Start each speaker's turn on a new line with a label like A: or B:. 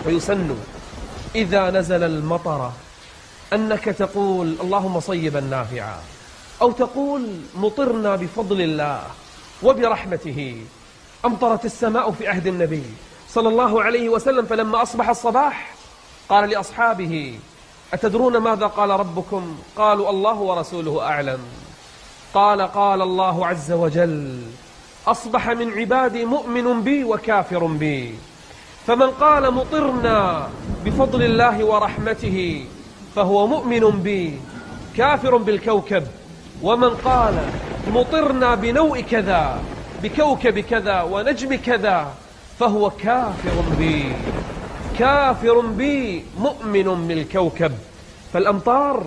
A: فيسن إذا نزل المطر أنك تقول اللهم صيبا نافعا، أو تقول مطرنا بفضل الله وبرحمته. أمطرت السماء في عهد النبي صلى الله عليه وسلم، فلما أصبح الصباح قال لأصحابه أتدرون ماذا قال ربكم؟ قالوا الله ورسوله أعلم. قال الله عز وجل أصبح من عبادي مؤمن بي وكافر بي، فمن قال مطرنا بفضل الله ورحمته فهو مؤمن بي كافر بالكوكب، ومن قال مطرنا بنوء كذا بكوكب كذا ونجم كذا فهو كافر بي مؤمن بالكوكب. فالأمطار